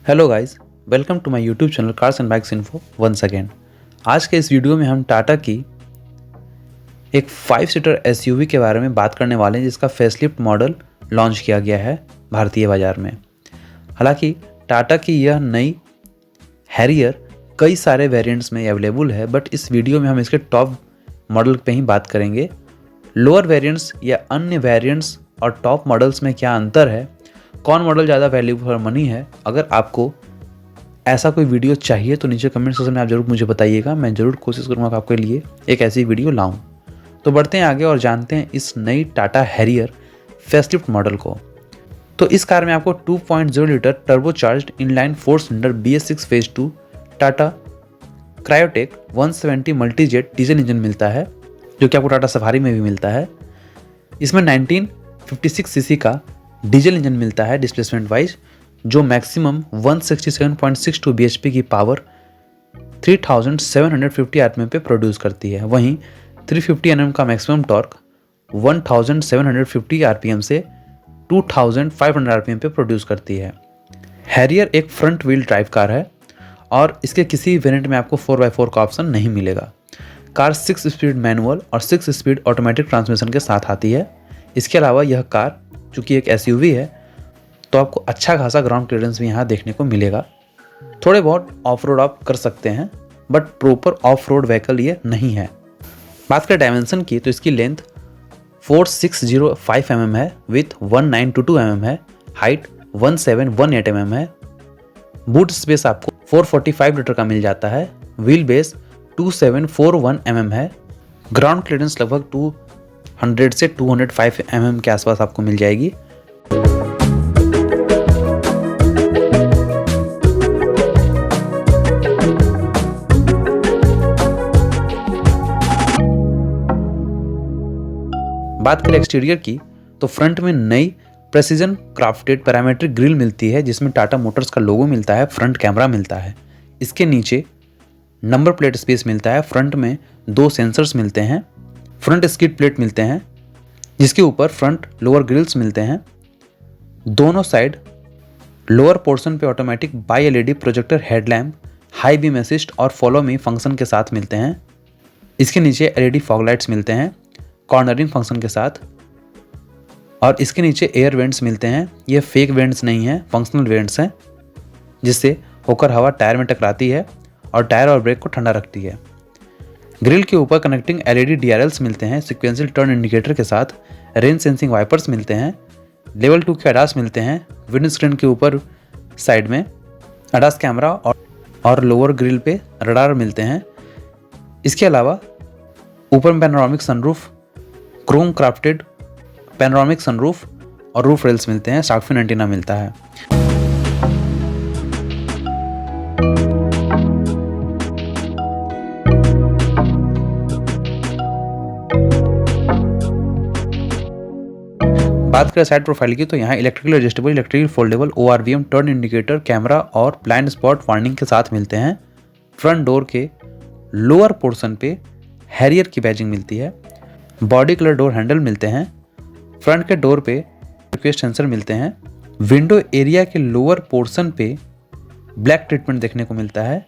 Hello guys, welcome to my YouTube channel cars and bikes info once again. आज के इस video में हम टाटा की एक 5 सीटर एसयूवी के बारे में बात करने वाले हैं जिसका फेसलिफ्ट मॉडल लॉन्च किया गया है भारतीय बाज़ार में। हालांकि टाटा की यह नई हैरियर कई सारे वेरिएंट्स में अवेलेबल है, बट इस वीडियो में हम इसके टॉप मॉडल पे ही बात करेंगे। लोअर वेरिएंट्स या अन्य वेरिएंट्स और टॉप मॉडल्स में क्या अंतर है, कौन मॉडल ज़्यादा वैल्यू फॉर मनी है। अगर आपको ऐसा कोई वीडियो चाहिए तो नीचे कमेंट सेक्शन में आप ज़रूर मुझे बताइएगा, मैं ज़रूर कोशिश करूँगा कि आपके लिए एक ऐसी वीडियो लाऊं। तो बढ़ते हैं आगे और जानते हैं इस नई टाटा हैरियर फेसलिफ्ट मॉडल को। तो इस कार में आपको 2.0 litre turbocharged inline 4 cylinder BS6 phase 2 Tata Kryotec 170 Multijet diesel engine मिलता है, जो कि आपको टाटा सफारी में भी मिलता है। इसमें 1956 सीसी का डीजल इंजन मिलता है डिस्प्लेसमेंट वाइज, जो मैक्सिमम 167.62 bhp की पावर 3750 आरपीएम पे प्रोड्यूस करती है। वहीं 350 Nm का मैक्सिमम टॉर्क 1750 आरपीएम से 2500 आरपीएम पे प्रोड्यूस करती है। हैरियर एक फ्रंट व्हील ड्राइव कार है और इसके किसी वेरिएंट में आपको 4x4 का ऑप्शन नहीं मिलेगा। कार 6 स्पीड मैनुअल और 6 स्पीड ऑटोमेटिक ट्रांसमिशन के साथ आती है। इसके अलावा यह कार चूँकि एक एसयूवी है तो आपको अच्छा खासा ग्राउंड क्लियरेंस भी यहाँ देखने को मिलेगा। थोड़े बहुत ऑफ रोड आप कर सकते हैं, but proper off road vehicle ये नहीं है। बात करें डायमेंशन की तो इसकी लेंथ 4605 mm है, विथ 1922 mm है, हाइट 1718 mm है। बूट स्पेस आपको 445 लीटर का मिल जाता है। व्हील बेस 2741 mm है। ग्राउंड क्लियरेंस लगभग 200 से 205 mm के आसपास आपको मिल जाएगी। बात करें एक्सटीरियर की तो फ्रंट में नई प्रेसिजन क्राफ्टेड पैरामेट्रिक ग्रिल मिलती है, जिसमें टाटा मोटर्स का लोगो मिलता है, फ्रंट कैमरा मिलता है। इसके नीचे नंबर प्लेट स्पेस मिलता है। फ्रंट में 2 सेंसर्स मिलते हैं। फ्रंट स्किड प्लेट मिलते हैं जिसके ऊपर फ्रंट लोअर ग्रिल्स मिलते हैं। दोनों साइड लोअर पोर्शन पे automatic by LED projector headlamp, high beam assist और फॉलो मी फंक्शन के साथ मिलते हैं। इसके नीचे LED फॉग लाइट्स मिलते हैं कॉर्नरिंग फंक्शन के साथ, और इसके नीचे एयर वेंट्स मिलते हैं। ये फेक वेंट्स नहीं है, फंक्शनल वेंट्स हैं, जिससे होकर हवा टायर में टकराती है और टायर और ब्रेक को ठंडा रखती है। ग्रिल के ऊपर कनेक्टिंग LED DRLs मिलते हैं सिक्वेंशियल टर्न इंडिकेटर के साथ। रेन सेंसिंग वाइपर्स मिलते हैं। लेवल 2 के ADAS मिलते हैं। विंड स्क्रीन के ऊपर साइड में ADAS कैमरा और लोअर ग्रिल पे रडार मिलते हैं। इसके अलावा ऊपर में panoramic sunroof, Chrome crafted panoramic sunroof और रूफ रेल्स मिलते हैं। शार्क फिन एंटीना मिलता है। बात करें साइड प्रोफाइल की तो यहाँ electrical adjustable, electrical foldable ORVM turn indicator, camera और ब्लाइंड स्पॉट वार्निंग के साथ मिलते हैं। फ्रंट डोर के लोअर पोर्शन पे हैरियर की बैजिंग मिलती है। बॉडी कलर डोर हैंडल मिलते हैं। फ्रंट के डोर पे रिक्वेस्ट सेंसर मिलते हैं। विंडो एरिया के लोअर पोर्शन पे ब्लैक ट्रीटमेंट देखने को मिलता है।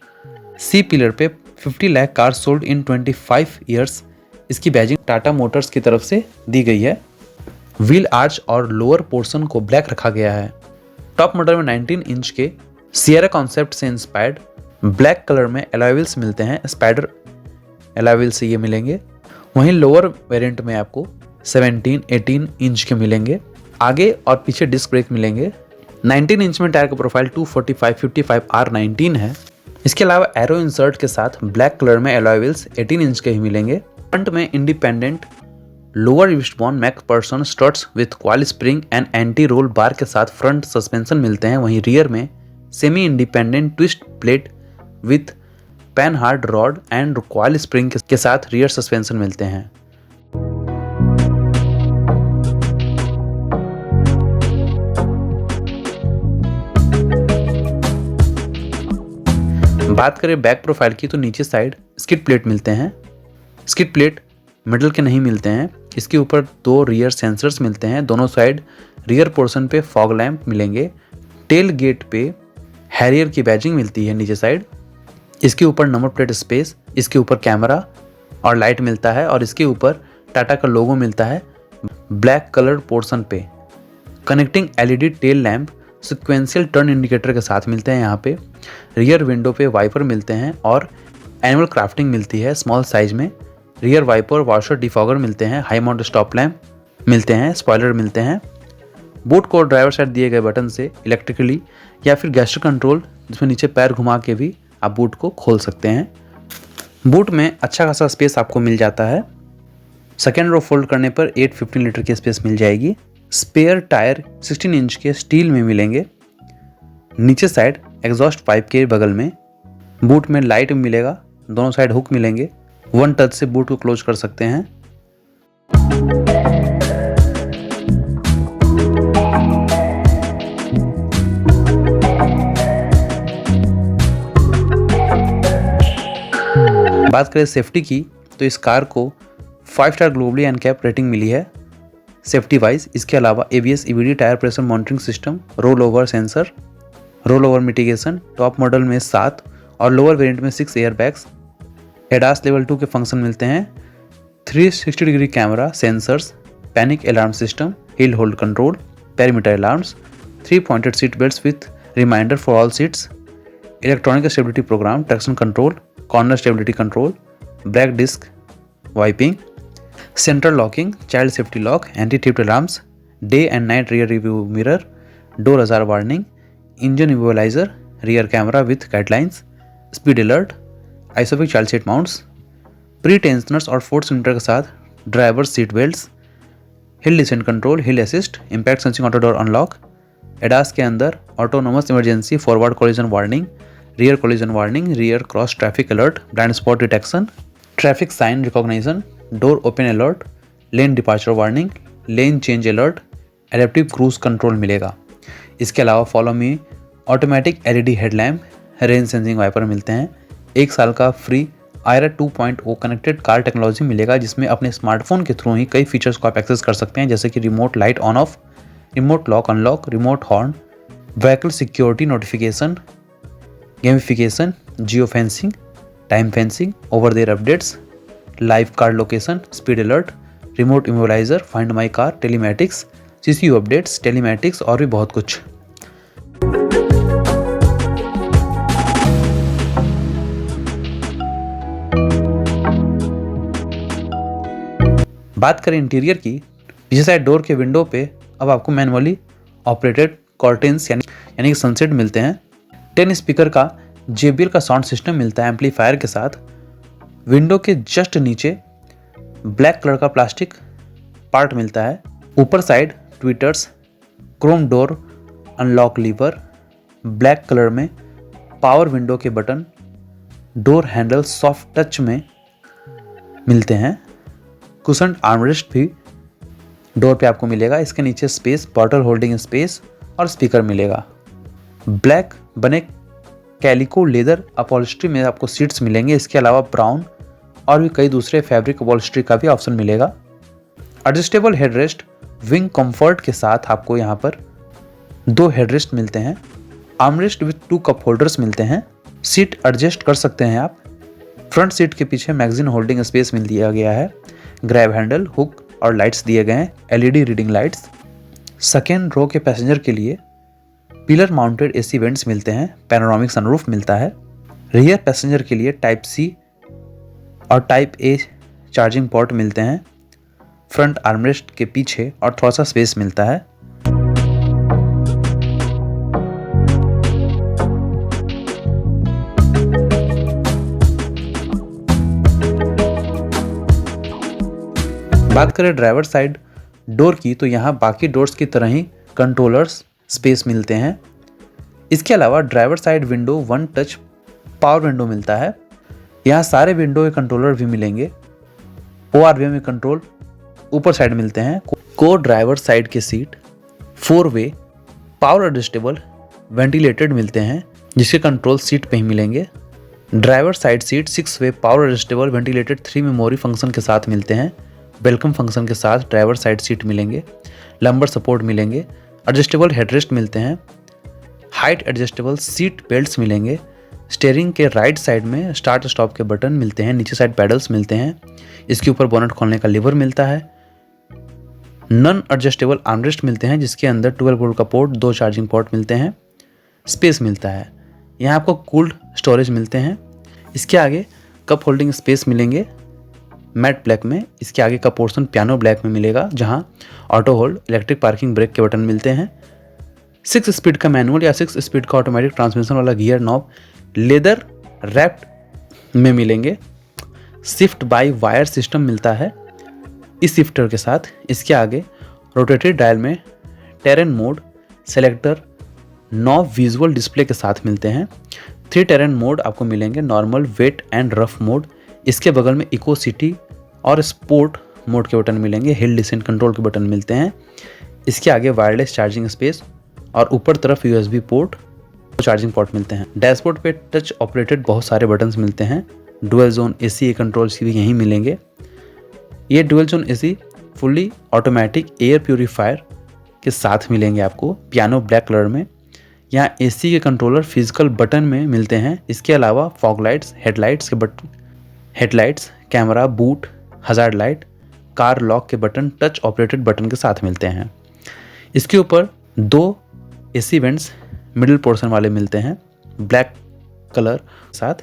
सी पिलर पे 50 lakh car sold in 25 years, इसकी बैजिंग टाटा मोटर्स की तरफ से दी गई है। व्हील आर्च और लोअर पोर्शन को ब्लैक रखा गया है। टॉप मॉडल में 19 इंच के सियरा कॉन्सेप्ट से इंस्पायर्ड ब्लैक कलर में अलॉय व्हील्स मिलते हैं। स्पाइडर अलॉय व्हील्स से ये मिलेंगे। वहीं लोअर वेरिएंट में आपको 17, 18 इंच के मिलेंगे। आगे और पीछे डिस्क ब्रेक मिलेंगे। 19 इंच में टायर का प्रोफाइल 245/55 R19 है। इसके अलावा एरो इंसर्ट के साथ ब्लैक कलर में अलॉय व्हील्स 18 इंच के ही मिलेंगे। फ्रंट में independent lower wishbone McPherson struts with coil spring and anti roll bar के साथ फ्रंट सस्पेंशन मिलते हैं। वहीं रियर में semi independent twist plate with Panhard rod and coil spring के साथ रियर सस्पेंशन मिलते हैं। बात करें बैक प्रोफाइल की तो नीचे साइड स्किड प्लेट मिलते हैं। स्किड प्लेट मिडल के नहीं मिलते हैं। इसके ऊपर 2 रियर सेंसर्स मिलते हैं। दोनों साइड रियर पोर्शन पे फॉग लैंप मिलेंगे। टेल गेट पे हैरियर की बैजिंग मिलती है नीचे साइड। इसके ऊपर नंबर प्लेट स्पेस, इसके ऊपर कैमरा और लाइट मिलता है और इसके ऊपर टाटा का लोगो मिलता है ब्लैक कलर पोर्शन पे। Connecting LED tail lamp sequential turn indicator के साथ मिलते हैं यहाँ पे। रियर विंडो पे वाइपर मिलते हैं और एनिमल क्राफ्टिंग मिलती है स्मॉल साइज में। रियर वाइपर, वॉशर, डिफॉगर मिलते हैं। हाई माउंट स्टॉप लैंप मिलते हैं, स्पॉयलर मिलते हैं। बूट को ड्राइवर साइड दिए गए बटन से इलेक्ट्रिकली या फिर गेस्चर कंट्रोल जिसमें नीचे पैर घुमा के भी आप बूट को खोल सकते हैं। बूट में अच्छा खासा स्पेस आपको मिल जाता है। सेकेंड रो फोल्ड करने पर 815 लीटर की स्पेस मिल जाएगी। स्पेयर टायर 16 इंच के स्टील में मिलेंगे। नीचे साइड एग्जॉस्ट पाइप के बगल में बूट में लाइट मिलेगा, दोनों साइड हुक मिलेंगे। वन टच से बूट को क्लोज कर सकते हैं। बात करें सेफ्टी की तो इस कार को 5 स्टार ग्लोबली एनकैप रेटिंग मिली है सेफ्टी वाइज। इसके अलावा ABS EBD tyre pressure monitoring system, roll over sensor, roll over mitigation, top model में 7 और लोअर वेरिएंट में 6 एयर बैग्स। एडास लेवल 2 के फंक्शन मिलते हैं। 360 degree camera, sensors, panic alarm system, hill hold control, perimeter alarms, 3 pointed seat belts with reminder for all seats, electronic stability programme, traction control, corner stability control, brake disc wiping, central locking, child safety lock, anti theft alarms, day and night rear view mirror, door ajar warning, engine immobiliser, rear camera with guidelines, speed alert, ISOFIX child seat mounts, pre tensioners और 4 cylinder के साथ driver seat belts, hill descent control, hill assist, impact sensing auto door unlock. ADAS के अंदर autonomous emergency forward collision warning, rear collision warning, rear cross traffic alert, blind spot detection, traffic sign recognition, door open alert, lane departure warning, lane change alert, adaptive cruise control मिलेगा। इसके अलावा follow me automatic LED headlamp, rain sensing wiper मिलते हैं। 1 साल का free IRA 2.0 connected car technology मिलेगा जिसमें अपने स्मार्टफोन के थ्रू ही कई फीचर्स को आप एक्सेस कर सकते हैं, जैसे कि remote light on off, remote lock unlock, remote horn, vehicle security notification, gamification, geo fencing, time fencing, over there updates, live car location, speed alert, remote immobiliser, find my car, telematics, CCU updates, telematics और भी बहुत कुछ। बात करें interior की, पीछे side door के window पे अब आपको मैनुअली ऑपरेटेड कर्टेन्स यानी कि सनसेट मिलते हैं। 10 स्पीकर का JBL का साउंड सिस्टम मिलता है एम्पलीफायर के साथ। विंडो के जस्ट नीचे ब्लैक कलर का प्लास्टिक पार्ट मिलता है। ऊपर side tweeters, chrome door unlock lever, black colour में पावर विंडो के button, door handle soft touch में मिलते हैं। कुशन आर्मरेस्ट भी डोर पे आपको मिलेगा। इसके नीचे स्पेस, बॉटल होल्डिंग स्पेस और स्पीकर मिलेगा। ब्लैक बने कैलिको लेदर अपॉलिस्ट्री में आपको सीट्स मिलेंगे। इसके अलावा ब्राउन और भी कई दूसरे फैब्रिक अपॉलिस्ट्री का भी ऑप्शन मिलेगा। एडजस्टेबल हेडरेस्ट विंग कंफर्ट के साथ आपको यहाँ पर 2 हेडरेस्ट मिलते हैं। आर्मरेस्ट विथ 2 कप होल्डर्स मिलते हैं। सीट एडजस्ट कर सकते हैं आप। फ्रंट सीट के पीछे मैगजीन होल्डिंग स्पेस मिल दिया गया है। ग्रैब हैंडल, हुक और लाइट्स दिए गए हैं, LED reading lights. Second row के पैसेंजर के लिए पिलर माउंटेड AC वेंट्स मिलते हैं। पैनोरामिक सनरूफ मिलता है। रियर पैसेंजर के लिए टाइप C और टाइप A चार्जिंग पोर्ट मिलते हैं। फ्रंट आर्मरेस्ट के पीछे और थोड़ा सा स्पेस मिलता है। बात करें ड्राइवर साइड डोर की तो यहाँ बाकी डोर्स की तरह ही कंट्रोलर्स स्पेस मिलते हैं। इसके अलावा driver side window 1 touch power window मिलता है। यहाँ सारे विंडो के कंट्रोलर भी मिलेंगे। ORVM में कंट्रोल ऊपर साइड मिलते हैं। को ड्राइवर साइड के seat 4 way power adjustable ventilated मिलते हैं, जिसके कंट्रोल सीट पे ही मिलेंगे। Driver side seat 6 way power adjustable ventilated 3 memory function के साथ मिलते हैं। वेलकम फंक्शन के साथ ड्राइवर साइड सीट मिलेंगे। लंबर सपोर्ट मिलेंगे। एडजस्टेबल हेडरेस्ट मिलते हैं। हाइट एडजस्टेबल सीट बेल्ट्स मिलेंगे। स्टीयरिंग के राइट साइड में स्टार्ट स्टॉप के बटन मिलते हैं, नीचे साइड पैडल्स मिलते हैं। इसके ऊपर बोनट खोलने का लीवर मिलता है। नॉन एडजस्टेबल आर्मरेस्ट मिलते हैं जिसके अंदर 12 वोल्ट का पोर्ट, 2 चार्जिंग पोर्ट मिलते हैं। स्पेस मिलता है, यहाँ आपको कूल्ड स्टोरेज मिलते हैं। इसके आगे कप होल्डिंग स्पेस मिलेंगे मैट ब्लैक में। इसके आगे का पोर्शन पियानो ब्लैक में मिलेगा जहाँ auto hold, electric parking brake के बटन मिलते हैं। 6 स्पीड का मैनुअल या 6 स्पीड का ऑटोमेटिक ट्रांसमिशन वाला गियर नॉब लेदर रैप्ड में मिलेंगे। शिफ्ट बाय वायर सिस्टम मिलता है इस शिफ्टर के साथ। इसके आगे रोटेटरी डायल में terrain mode, selector, knob visual display के साथ मिलते हैं। 3 टेरेन मोड आपको मिलेंगे, normal, wet and rough mode. इसके बगल में इको सिटी और स्पोर्ट मोड के बटन मिलेंगे। हिल डिसेंट कंट्रोल के बटन मिलते हैं। इसके आगे वायरलेस चार्जिंग स्पेस और ऊपर तरफ USB पोर्ट, चार्जिंग पोर्ट मिलते हैं। डैशबोर्ड पे टच ऑपरेटेड बहुत सारे बटन्स मिलते हैं। डुअल जोन AC कंट्रोल्स भी यहीं मिलेंगे। ये dual zone AC fully automatic air purifier के साथ मिलेंगे आपको पियानो ब्लैक कलर में। यहाँ AC के कंट्रोलर फिजिकल बटन में मिलते हैं। इसके अलावा फॉग लाइट्स, हेडलाइट्स के button, headlights, camera, boot, hazard light, car lock के बटन टच ऑपरेटेड बटन के साथ मिलते हैं। इसके ऊपर 2 AC वेंट्स मिडिल पोर्शन वाले मिलते हैं ब्लैक कलर साथ।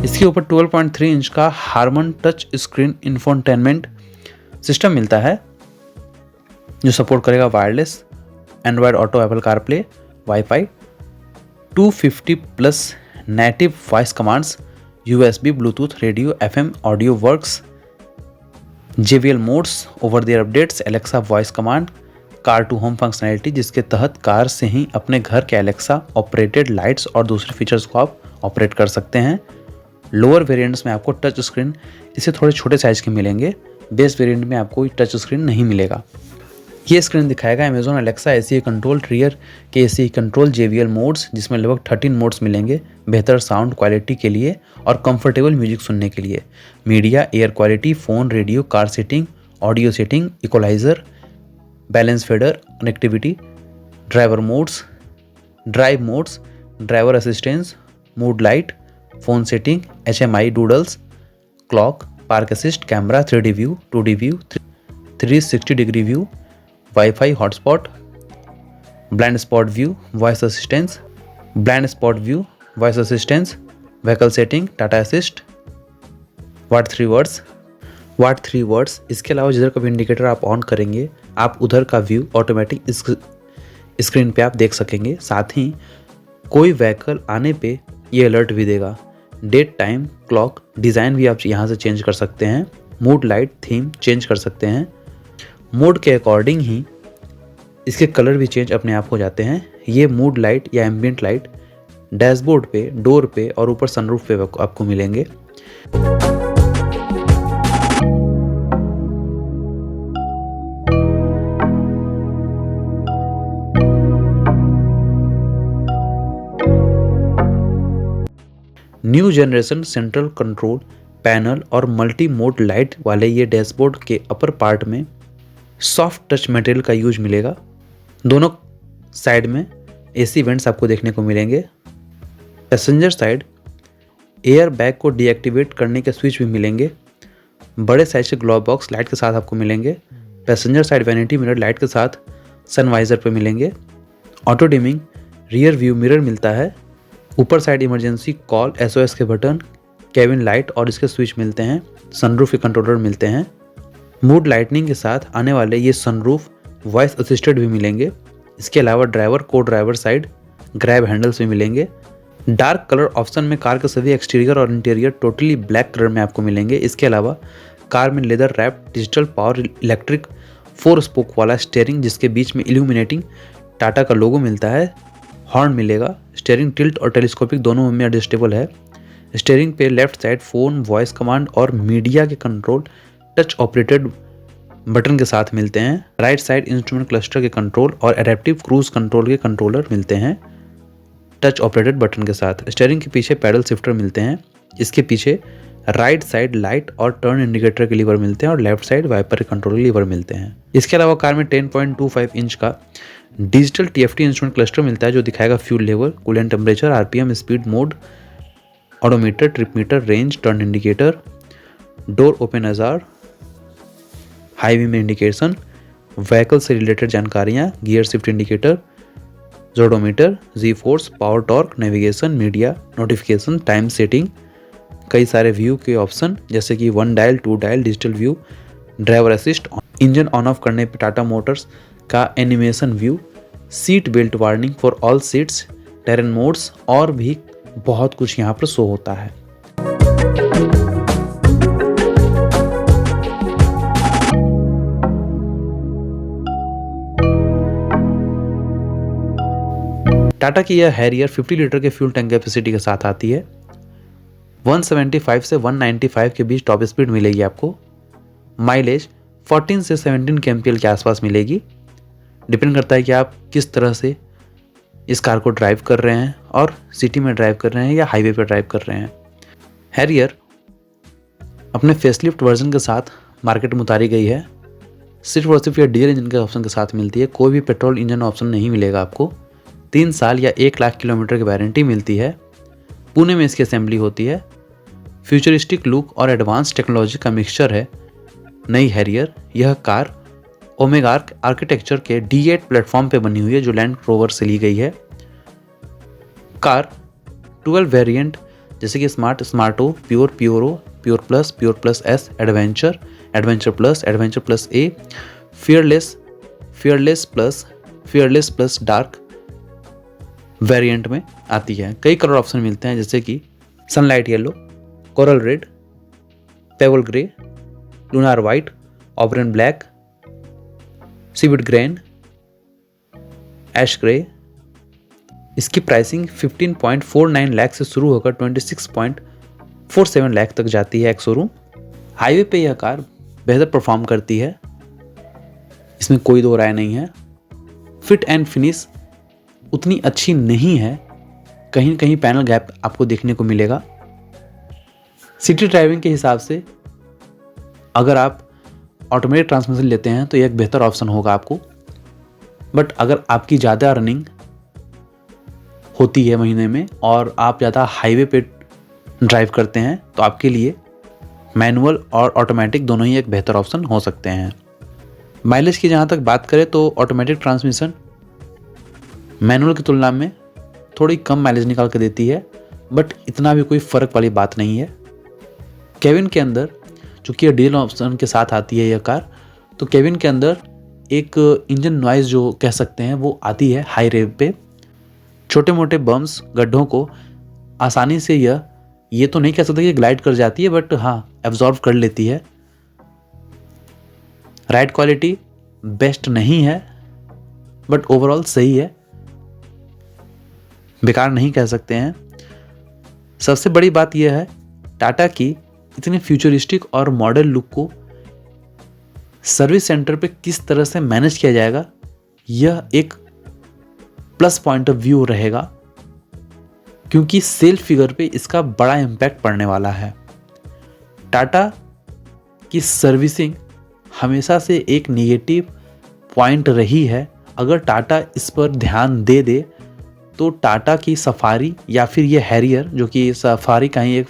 इसके ऊपर 12.3 इंच का Harman touch screen infotainment system मिलता है जो सपोर्ट करेगा wireless, Android auto, Apple CarPlay, wifi, 250 plus native voice commands, USB, Bluetooth, radio, FM, audio works, JBL modes, over the air updates, Alexa voice command, car to home functionality जिसके तहत car से ही अपने घर के Alexa operated lights और दूसरे features को आप ऑपरेट कर सकते हैं। लोअर वेरिएंट्स में आपको टच स्क्रीन इससे थोड़े छोटे साइज के मिलेंगे। बेस वेरिएंट में आपको टच स्क्रीन नहीं मिलेगा। ये स्क्रीन दिखाएगा Amazon Alexa AC control, rear के AC कंट्रोल, JBL मोड्स जिसमें लगभग 13 मोड्स मिलेंगे बेहतर साउंड क्वालिटी के लिए और कंफर्टेबल म्यूजिक सुनने के लिए। Media, air quality, phone, radio, car setting, audio setting, equaliser, balance fader, connectivity, driver modes, drive modes, driver assistance, mood light, phone setting, HMI doodles, clock, park assist, camera, 3D view, 2D view, 360 degree view, wifi hotspot, blind spot view, voice assistance, blind spot view, voice assistance, vehicle setting, Tata assist, what 3 words. इसके अलावा जिधर का भी indicator आप on करेंगे आप उधर का व्यू ऑटोमेटिक स्क्रीन पे आप देख सकेंगे। साथ ही कोई व्हीकल आने पे ये अलर्ट भी देगा। डेट, टाइम, क्लॉक, डिज़ाइन भी आप यहाँ से चेंज कर सकते हैं। मूड लाइट, थीम चेंज कर सकते हैं। मूड के अकॉर्डिंग ही इसके कलर भी चेंज अपने आप हो जाते हैं। ये मूड लाइट या एम्बियंट लाइट डैशबोर्ड पे, डोर पे और ऊपर सनरूफ पे आपको मिलेंगे। New generation central control panel और मल्टी मोड लाइट वाले ये डैशबोर्ड के अपर पार्ट में सॉफ्ट टच मटेरियल का यूज मिलेगा। दोनों साइड में AC वेंट्स आपको देखने को मिलेंगे। पैसेंजर साइड एयर बैग को डीएक्टिवेट करने के स्विच भी मिलेंगे। बड़े साइज के ग्लोव बॉक्स लाइट के साथ आपको मिलेंगे। Passenger side vanity mirror light के साथ सनवाइजर पे मिलेंगे। Auto dimming rear view mirror मिलता है। ऊपर साइड इमरजेंसी कॉल, SOS के बटन, केबिन लाइट और इसके स्विच मिलते हैं। सनरूफ के कंट्रोलर मिलते हैं। मूड लाइटनिंग के साथ आने वाले ये सनरूफ वॉइस असिस्टेड भी मिलेंगे। इसके अलावा ड्राइवर को ड्राइवर साइड ग्रैब हैंडल्स भी मिलेंगे। डार्क कलर ऑप्शन में कार के सभी एक्सटीरियर और इंटीरियर टोटली ब्लैक कलर में आपको मिलेंगे। इसके अलावा कार में leather wrap digital power electric 4 spoke वाला स्टीयरिंग जिसके बीच में इल्यूमिनेटिंग टाटा का लोगो मिलता है। हॉर्न मिलेगा। स्टीयरिंग टिल्ट और टेलीस्कोपिक दोनों में एडजस्टेबल है। स्टीयरिंग पे left side phone, voice command और मीडिया के कंट्रोल टच ऑपरेटेड बटन के साथ मिलते हैं। राइट साइड इंस्ट्रूमेंट क्लस्टर के कंट्रोल और एडेप्टिव क्रूज कंट्रोल के कंट्रोलर मिलते हैं टच ऑपरेटेड बटन के साथ। स्टीयरिंग के पीछे पैडल शिफ्टर मिलते हैं। इसके पीछे राइट साइड लाइट और टर्न इंडिकेटर के लीवर मिलते हैं और लेफ्ट साइड वाइपर कंट्रोल के लीवर मिलते हैं। इसके अलावा कार में 10.25 इंच का डिजिटल TFT इंस्ट्रूमेंट क्लस्टर मिलता है जो दिखाएगा fuel level, coolant temperature, RPM, speed mode, odometer, trip meter, range, turn indicator, door open हज़ार, हाईवे में इंडिकेशन, व्हीकल से रिलेटेड जानकारियाँ, गियर शिफ्ट इंडिकेटर, जोडोमीटर, G force, power torque, navigation, media, notification, time setting, कई सारे view के option जैसे कि 1 dial, 2 dial, digital view, driver assist, engine on off करने पे टाटा मोटर्स का animation view, seat belt warning for all seats, terrain modes और भी बहुत कुछ यहाँ पर शो होता है। टाटा की यह हैरियर 50 लीटर के फ्यूल टैंक कैपेसिटी के साथ आती है। 175 से 195 के बीच टॉप स्पीड मिलेगी आपको। माइलेज 14 से 17 kmpl के आसपास मिलेगी। डिपेंड करता है कि आप किस तरह से इस कार को ड्राइव कर रहे हैं और सिटी में ड्राइव कर रहे हैं या हाईवे पर ड्राइव कर रहे हैं। हैरियर अपने फेसलिफ्ट वर्जन के साथ मार्केट में उतारी गई है। सिर्फ और सिर्फ यह डीजल इंजन के ऑप्शन के साथ मिलती है। कोई भी पेट्रोल इंजन ऑप्शन नहीं मिलेगा आपको। 3 साल या 1 लाख किलोमीटर की वारंटी मिलती है। पुणे में इसकी असेंबली होती है। फ्यूचरिस्टिक लुक और एडवांस टेक्नोलॉजी का मिक्सचर है नई हैरियर। यह कार ओमेगा आर्किटेक्चर के D8 प्लेटफॉर्म पे बनी हुई है जो लैंड रोवर से ली गई है। कार 12 वेरिएंट जैसे कि smart, smart O, pure, pure O, pure plus S, adventure, adventure plus A, fearless, fearless plus dark variant में आती है। कई कलर ऑप्शन मिलते हैं जैसे कि sunlight yellow, coral red, pebble grey, lunar white, Oberon black, seaweed green, ash grey. इसकी pricing 15.49 lakh से शुरू होकर 26.47 लाख तक जाती है एक्स शोरूम। हाईवे पे यह कार बेहतर परफॉर्म करती है, इसमें कोई दो राय नहीं है। फिट एंड फिनिश उतनी अच्छी नहीं है, कहीं न कहीं पैनल गैप आपको देखने को मिलेगा। सिटी ड्राइविंग के हिसाब से अगर आप ऑटोमेटिक ट्रांसमिशन लेते हैं तो यह एक बेहतर ऑप्शन होगा आपको। बट अगर आपकी ज़्यादा रनिंग होती है महीने में और आप ज़्यादा हाईवे पे ड्राइव करते हैं तो आपके लिए मैनुअल और ऑटोमेटिक दोनों ही एक बेहतर ऑप्शन हो सकते हैं। माइलेज की जहाँ तक बात करें तो ऑटोमेटिक ट्रांसमिशन मैनुअल की तुलना में थोड़ी कम माइलेज निकाल कर देती है, बट इतना भी कोई फ़र्क वाली बात नहीं है। केबिन के अंदर चूँकि डीजल ऑप्शन के साथ आती है यह कार, तो केबिन के अंदर एक इंजन नॉइज़ जो कह सकते हैं वो आती है हाई रेव पे। छोटे मोटे बम्स, गड्ढों को आसानी से ये तो नहीं कह सकते कि ग्लाइड कर जाती है, बट हाँ एब्जॉर्व कर लेती है। राइड क्वालिटी बेस्ट नहीं है बट ओवरऑल सही है, बेकार नहीं कह सकते हैं। सबसे बड़ी बात यह है टाटा की इतने फ्यूचरिस्टिक और मॉडर्न लुक को सर्विस सेंटर पे किस तरह से मैनेज किया जाएगा, यह एक प्लस पॉइंट ऑफ व्यू रहेगा, क्योंकि सेल फिगर पे इसका बड़ा इम्पैक्ट पड़ने वाला है। टाटा की सर्विसिंग हमेशा से एक नेगेटिव पॉइंट रही है। अगर टाटा इस पर ध्यान दे तो टाटा की सफारी या फिर ये हैरियर, जो कि सफारी का ही एक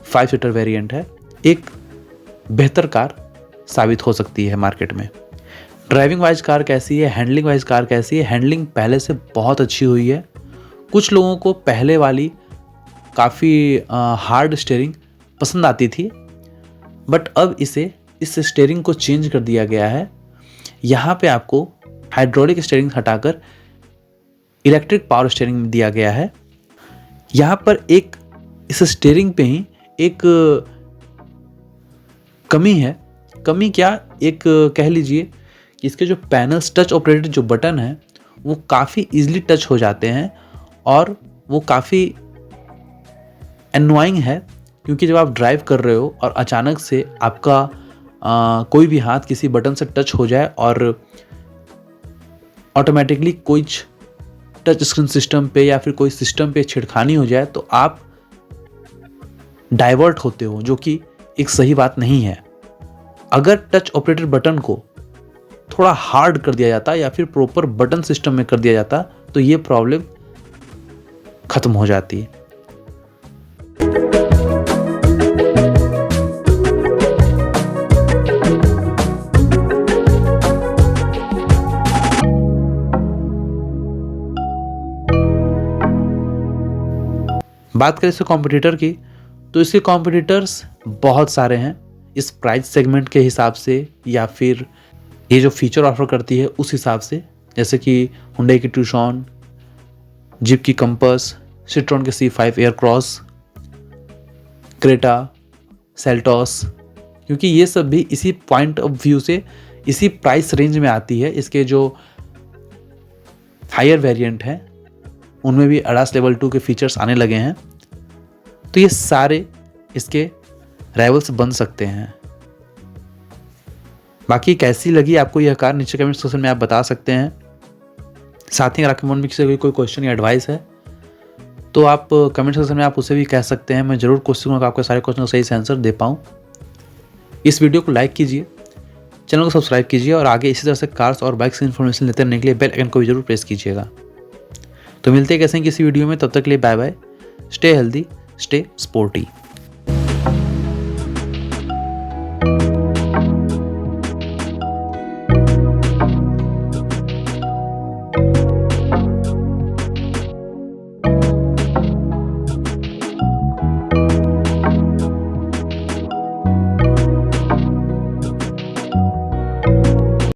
5 सीटर वेरिएंट है, एक बेहतर कार साबित हो सकती है मार्केट में। ड्राइविंग वाइज कार कैसी है, हैंडलिंग वाइज कार कैसी है? हैंडलिंग पहले से बहुत अच्छी हुई है। कुछ लोगों को पहले वाली काफ़ी हार्ड स्टीयरिंग पसंद आती थी, बट अब इस स्टीयरिंग को चेंज कर दिया गया है। यहाँ पे आपको हाइड्रोलिक स्टीयरिंग हटाकर इलेक्ट्रिक पावर स्टीयरिंग दिया गया है। यहाँ पर एक इस स्टीयरिंग पे ही एक कमी है। कमी क्या, एक कह लीजिए कि इसके जो पैनल्स, टच ऑपरेटेड जो बटन है वो काफ़ी ईजिली टच हो जाते हैं और वो काफ़ी एनोइंग है, क्योंकि जब आप ड्राइव कर रहे हो और अचानक से आपका कोई भी हाथ किसी बटन से टच हो जाए और ऑटोमेटिकली कोई टच स्क्रीन सिस्टम पे या फिर कोई सिस्टम पे छेड़खानी हो जाए, तो आप डाइवर्ट होते हो, जो कि एक सही बात नहीं है। अगर टच ऑपरेटेड बटन को थोड़ा हार्ड कर दिया जाता या फिर प्रॉपर बटन सिस्टम में कर दिया जाता तो ये प्रॉब्लम खत्म हो जाती। बात करें इसके कॉम्पिटिटर की, तो इसके कॉम्पिटिटर्स बहुत सारे हैं इस प्राइस सेगमेंट के हिसाब से या फिर ये जो फीचर ऑफर करती है उस हिसाब से, जैसे कि हुंडई की ट्यूशन, जीप की कंपास, सिट्रॉन के C5 एयरक्रॉस, क्रेटा, सेल्टॉस, क्योंकि ये सब भी इसी पॉइंट ऑफ व्यू से इसी प्राइस रेंज में आती है। इसके जो हायर वेरिएंट हैं उनमें भी ADAS लेवल 2 के फीचर्स आने लगे हैं, तो ये सारे इसके राइवल्स बन सकते हैं। बाकी कैसी लगी आपको यह कार नीचे कमेंट सेक्शन में आप बता सकते हैं। साथ ही अगर आपके मन में किसी कोई क्वेश्चन या एडवाइस है तो आप कमेंट सेक्शन में आप उसे भी कह सकते हैं। मैं ज़रूर कोशिश करूँगा आपके सारे क्वेश्चन का सही से आंसर दे पाऊँ। इस वीडियो को लाइक कीजिए, चैनल को सब्सक्राइब कीजिए और आगे इसी तरह से कार्स और बाइक्स की इन्फॉर्मेशन लेते रहने के लिए बेल आइकन को भी जरूर प्रेस कीजिएगा। तो मिलते हैं कैसे किसी वीडियो में, तब तक के लिए bye bye. Stay healthy, stay sporty.